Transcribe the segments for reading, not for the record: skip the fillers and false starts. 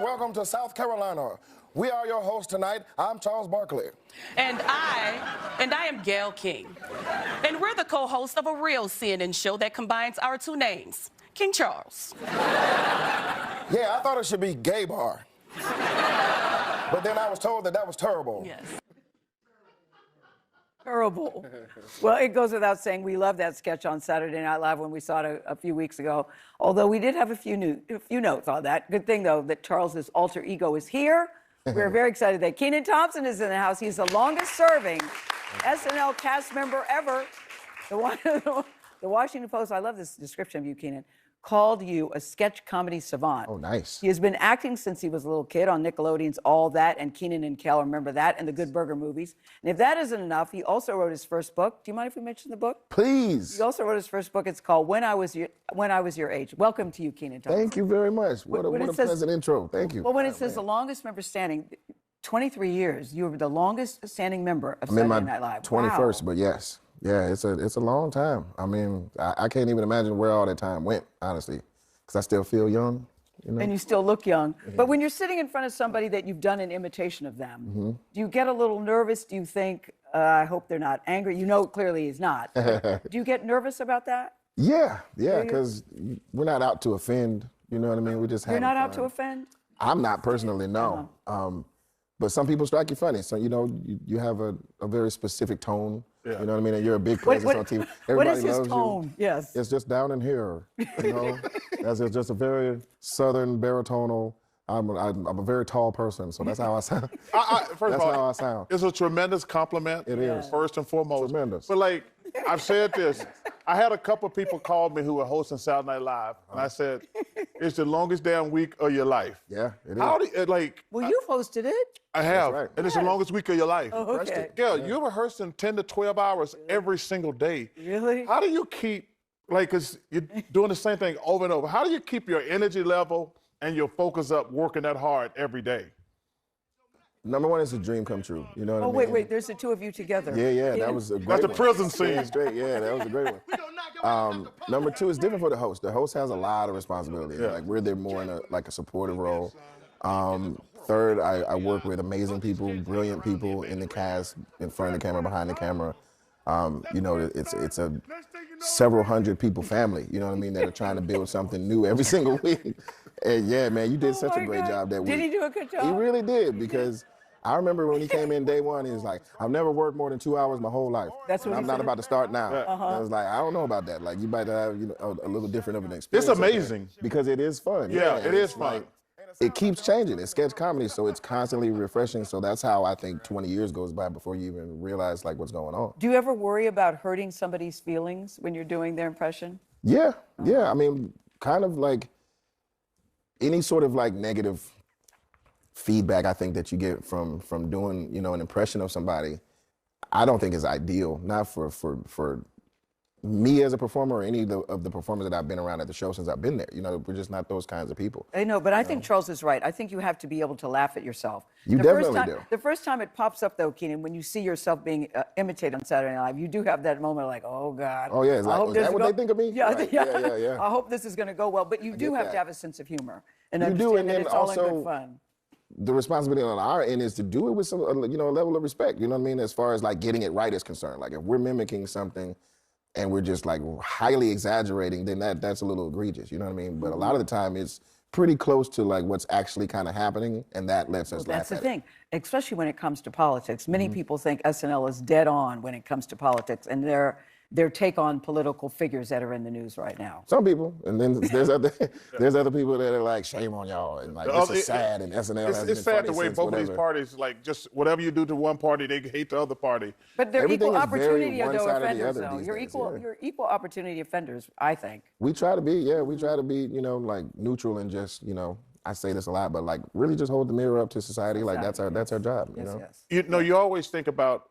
welcome to South Carolina. We are your hosts tonight. I'm Charles Barkley. And I am Gail King. And we're the co-hosts of a real CNN show that combines our two names, King Charles. Yeah, I thought it should be Gay Bar. But then I was told that was terrible. Yes. Terrible. Well, it goes without saying, we love that sketch on Saturday Night Live when we saw it a few weeks ago. Although we did have a few notes on that. Good thing, though, that Charles's alter ego is here. We're very excited that Kenan Thompson is in the house. He's the longest-serving SNL cast member ever. The Washington Post, I love this description of you, Kenan, called you a sketch comedy savant. Oh, nice. He has been acting since he was a little kid on Nickelodeon's All That and Kenan and Kel, remember that, and the Good Burger movies. And if that isn't enough, he also wrote his first book. Do you mind if we mention the book? Please. He also wrote his first book. It's called When I Was Your Age. Welcome to you, Kenan Thompson. Thank you very much. What a pleasant intro. Thank you. Well, when it says the longest member standing, 23 years, you were the longest standing member of Saturday Night Live. 21st, wow. But yes. Yeah, it's a long time. I mean, I can't even imagine where all that time went, honestly. Because I still feel young, you know? And you still look young. But when you're sitting in front of somebody that you've done an imitation of them, do you get a little nervous? Do you think, I hope they're not angry? You know clearly he's not. Do you get nervous about that? Yeah, because we're not out to offend, you know what I mean? We just have. You're not out to offend? I'm not personally, no. But some people strike you funny. So, you know, you have a very specific tone. Yeah. You know what I mean? And you're a big presence on TV. What is his tone? You. Yes. It's just down in here, you know? It's just a very southern baritonal. I'm a very tall person, so that's how I sound. First of all, how I sound. It's a tremendous compliment. It is. First and foremost. Tremendous. But like, I've said this. I had a couple of people call me who were hosting Saturday Night Live, and I said, it's the longest damn week of your life. Yeah, it is. How do you, like... Well, you've hosted it. I have, right. and it's the longest week of your life. Oh, okay. Gail, you're rehearsing 10 to 12 hours every single day. Really? How do you keep, like, because you're doing the same thing over and over, how do you keep your energy level and your focus up working that hard every day? Number one, it's a dream come true. You know what I mean? Wait, there's the two of you together. Yeah, that was a great That's the one. prison scene. That's great. Yeah, that was a great one. Number two, it's different for the host. The host has a lot of responsibility. Yeah. Like, we're there more in a supportive role. Third, I work with amazing people, brilliant people in the cast, in front of the camera, behind the camera. You know, it's a several hundred people family, you know what I mean, that are trying to build something new every single week. And yeah, man, you did such a great job that week. Did he do a good job? He really did, because I remember when he came in day one, he was like, I've never worked more than 2 hours my whole life. That's what I'm he not said? about to start now. And I was like, I don't know about that. Like, you might have, you know, a little different of an experience. It's amazing. Because it is fun. Yeah, it is fun. Like, it keeps changing. It's sketch comedy, so it's constantly refreshing. So that's how I think 20 years goes by before you even realize, like, what's going on. Do you ever worry about hurting somebody's feelings when you're doing their impression? Yeah. I mean, kind of like any sort of like negative feedback I think that you get from doing, you know, an impression of somebody, I don't think is ideal. Not for me as a performer or any of the performers that I've been around at the show since I've been there. You know, we're just not those kinds of people. I know, but I think Charles is right. I think you have to be able to laugh at yourself. You definitely do. The first time it pops up, though, Kenan, when you see yourself being imitated on Saturday Night Live, you do have that moment like, oh, God. Oh, yeah. It's like, is that what they think of me? Yeah, right. Yeah. I hope this is going to go well. But you do have to have a sense of humor. And you do, and that then it's all in also, good fun. The responsibility on our end is to do it with some, you know, a level of respect. You know what I mean? As far as like getting it right is concerned. Like, if we're mimicking something and we're just like highly exaggerating, then that's a little egregious, you know what I mean? But a lot of the time it's pretty close to like what's actually kind of happening, and that lets us laugh at it. That's the thing, especially when it comes to politics. Many people think SNL is dead on when it comes to politics, and their take on political figures that are in the news right now. Some people, and then there's other people that are like, shame on y'all, and like, this is sad, and SNL has been It's sad the way both whatever. of these parties, like, just whatever you do to one party, they hate the other party. But they're Everything equal is very opportunity one-sided offenders, the though. other You're these days, you're equal opportunity offenders, I think. We try to be, we try to be, you know, like neutral and just, you know, I say this a lot, but like really just hold the mirror up to society. Like that's our job, you know? Yes. You know, you always think about,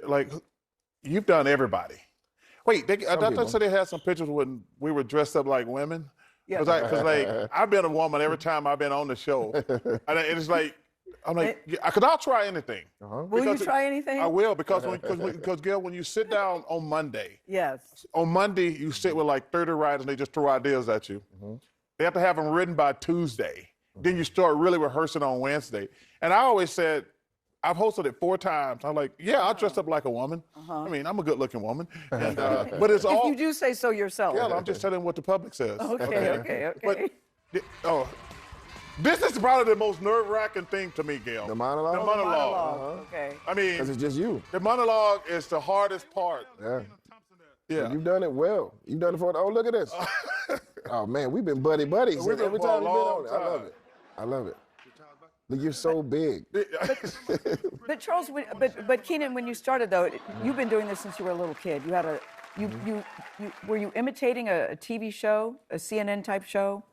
like, you've done everybody. Wait, I thought they said they had some pictures when we were dressed up like women. Yeah. Because like, I've been a woman every time I've been on the show. And it's like, I'm like, because I'll try anything. Will you try anything? I will, because Gail, when you sit down on Monday, yes. On Monday, you sit with like 30 writers and they just throw ideas at you. They have to have them written by Tuesday. then you start really rehearsing on Wednesday. And I always said, I've hosted it 4 times. I'm like, yeah, I dress up like a woman. I mean, I'm a good-looking woman. And, but it's all. If you do say so yourself. Yeah, I'm just telling what the public says. Okay. But, this is probably the most nerve-wracking thing to me, Gail. The monologue? The monologue. Okay. I mean, Because it's just you. the monologue is the hardest part. Yeah. Yeah. You've done it well. You've done it for, oh, look at this. Oh, man, we've been buddies We've been every for a time you've been long on it. I love it. I love it. Look, you're so big. But Charles, but Kenan, when you started though, you've been doing this since you were a little kid. You had were you imitating a TV show, a CNN type show?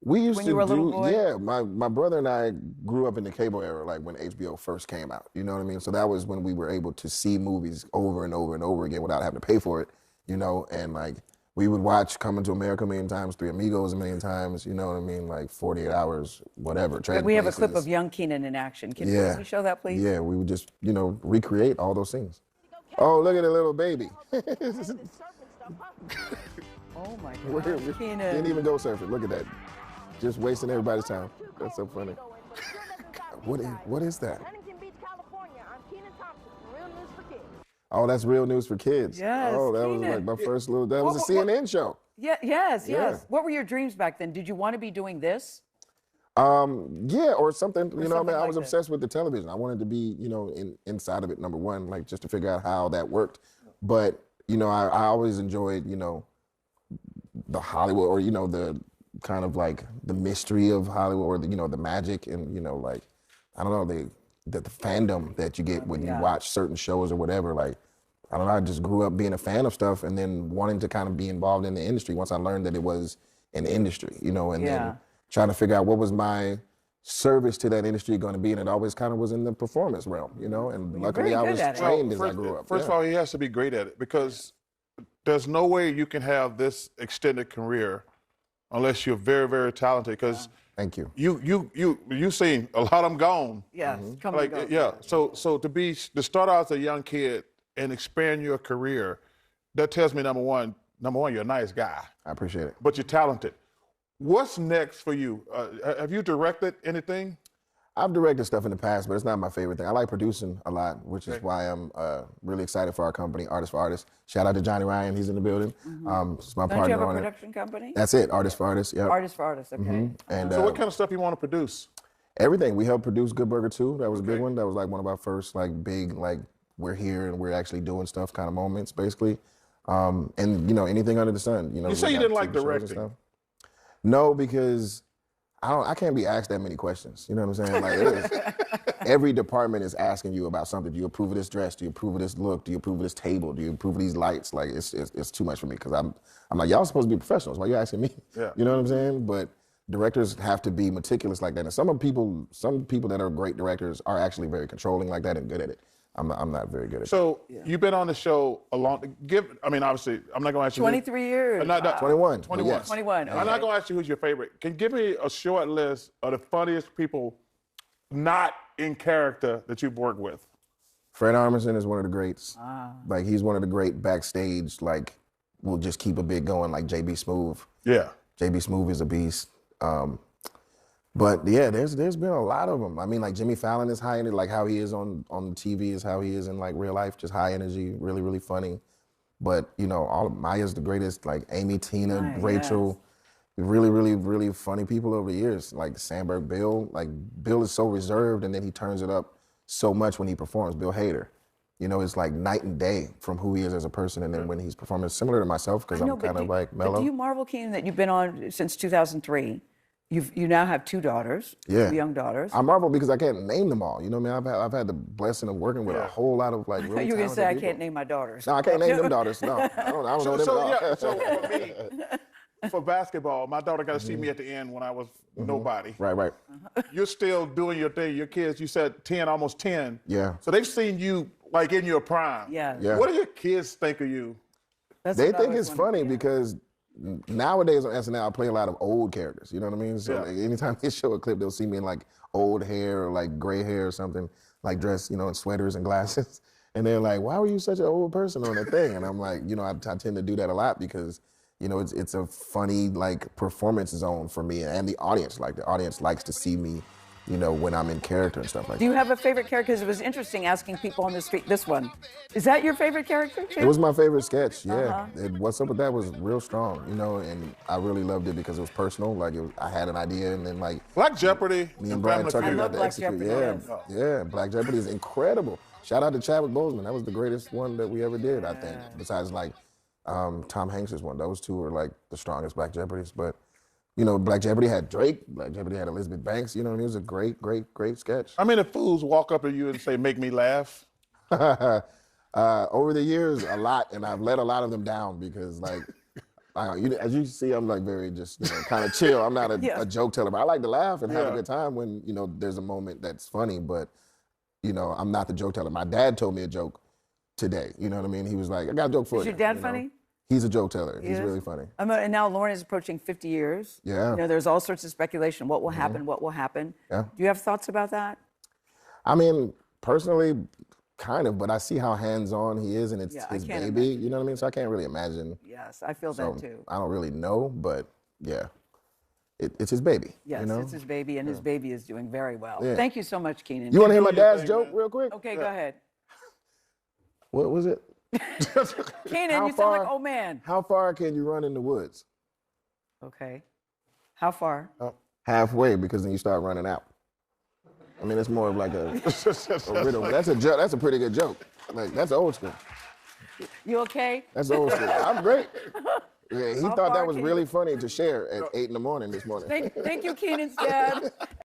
We used When to you were a little boy? yeah. My brother and I grew up in the cable era, like when HBO first came out. You know what I mean? So that was when we were able to see movies over and over and over again without having to pay for it. You know, and like we would watch Coming to America a million times, Three Amigos a million times. You know what I mean? Like 48 Hours, whatever. We have a clip of young Kenan in action. Can you show that, please? Yeah, we would just recreate all those scenes. Oh, look at the little baby. Oh my God, Kenan. Didn't even go surfing. Look at that. Just wasting everybody's time. That's so funny. What is that? Oh, that's Real News for Kids. Yes, Oh, that was Kenan. like my first little. That was a CNN show. Yeah. Yes. Yeah. What were your dreams back then? Did you want to be doing this? Yeah, or something. You know, something I like was that. obsessed with the television. I wanted to be, inside of it. Number one, like just to figure out how that worked. But I always enjoyed, the Hollywood, or the kind of like the mystery of Hollywood, or the magic, and like I don't know the fandom that you get when you watch certain shows or whatever. Like I don't know, I just grew up being a fan of stuff and then wanting to kind of be involved in the industry once I learned that it was an industry, and then trying to figure out what was my service to that industry going to be, and it always kind of was in the performance realm, and luckily I was trained as I grew up. First of all, he has to be great at it, because there's no way you can have this extended career unless you're very, very talented. Because thank you. You seen a lot of them gone. Yes, come and go. Yeah. So to start out as a young kid and expand your career, that tells me number one, you're a nice guy. I appreciate it. But you're talented. What's next for you? Have you directed anything? I've directed stuff in the past, but it's not my favorite thing. I like producing a lot, which is why I'm really excited for our company, Artists for Artists. Shout out to Johnny Ryan, he's in the building. It's my partner on it. Don't you have a production company? That's it, Artists for Artists. Yep. Artists for Artists, okay. And So what kind of stuff you want to produce? everything. We helped produce Good Burger 2. That was a big one. That was like one of our first big we're here and we're actually doing stuff kind of moments, basically. And anything under the sun. You say you didn't like directing. No, because I can't be asked that many questions. You know what I'm saying? Like every department is asking you about something. Do you approve of this dress? Do you approve of this look? Do you approve of this table? Do you approve of these lights? Like it's too much for me, because I'm like, y'all supposed to be professionals. Why you asking me? Yeah. You know what I'm saying? But directors have to be meticulous like that. And some people that are great directors are actually very controlling like that and good at it. I'm not very good at it. So you've been on the show a long. Obviously, I'm not going to ask you. 23 years. Not 21. 21. Yes. 21. I'm not going to ask you who's your favorite. Can you give me a short list of the funniest people not in character that you've worked with? Fred Armisen is one of the greats. Like, he's one of the great backstage, like, will just keep a bit going, like JB Smoove. Yeah. JB Smoove is a beast. But yeah, there's been a lot of them. I mean, like Jimmy Fallon is high energy, like how he is on TV is how he is in like real life, just high energy, really, really funny. But all of Maya's the greatest, like Amy, Tina, Rachel, really, really, really funny people over the years. Like Sandberg Bill, like Bill is so reserved and then he turns it up so much when he performs. Bill Hader, it's like night and day from who he is as a person, and then when he's performing, it's similar to myself because I'm kind of like mellow. But do you marvel, Kenan, that you've been on since 2003? You now have two daughters, two young daughters. I marvel because I can't name them all. You know what I mean? I've had the blessing of working with a whole lot of like really You're going to say people. I can't name my daughters. No, I can't name them daughters. No, I don't know them at all. So for me, for basketball, my daughter got to see me at the end when I was nobody. Right. You're still doing your thing. Your kids, you said 10, almost 10. Yeah. So they've seen you like in your prime. Yeah. What do your kids think of you? They think it's funny because nowadays on SNL, I play a lot of old characters. You know what I mean? So like, anytime they show a clip, they'll see me in like old hair or like gray hair or something, like dressed, in sweaters and glasses. And they're like, why were you such an old person on the thing? And I'm like, I tend to do that a lot because it's a funny like performance zone for me and the audience. Like the audience likes to see me, when I'm in character and stuff like Do that. you have a favorite character? Because it was interesting asking people on the street. This one, is that your favorite character? Too? It was my favorite sketch. Yeah, What's Up With That was real strong, and I really loved it because it was personal. Like I had an idea, and then like Black Jeopardy. me and Brian Tucker I got love to Black execute. Jeopardy, Yeah, Black Jeopardy is incredible. Shout out to Chadwick Boseman. That was the greatest one that we ever did, I think. Besides like Tom Hanks' one. Those two were like the strongest Black Jeopardies. But Black Jeopardy had Drake. Black Jeopardy had Elizabeth Banks. And it was a great, great, great sketch. How many fools walk up to you and say, "Make me laugh"? Over the years, a lot, and I've let a lot of them down because, like, as you see, I'm like very just kind of chill. I'm not a joke teller, but I like to laugh and have a good time when there's a moment that's funny. But I'm not the joke teller. My dad told me a joke today. You know what I mean? He was like, "I got a joke for you." Is your dad funny? He's a joke teller. He's really funny. And now Lauren is approaching 50 years. Yeah. There's all sorts of speculation. What will happen? What will happen? Yeah. Do you have thoughts about that? I mean, personally, kind of, but I see how hands-on he is, and it's his baby. Imagine. You know what I mean? So I can't really imagine. Yes, I feel that too. I don't really know, but yeah, it's his baby. Yes, it's his baby, and his baby is doing very well. Yeah. Thank you so much, Kenan. You want to hear my dad's joke real quick? Okay, go ahead. What was it? Kenan, you sound like old man. How far can you run in the woods? Okay. How far? Halfway, because then you start running out. I mean, it's more of like a riddle. That's a joke. That's a pretty good joke. Like that's old school. You okay? That's old school. I'm great. Yeah, he How thought far that was can really funny to share at 8 in the morning this morning. Thank you, Kenan's dad.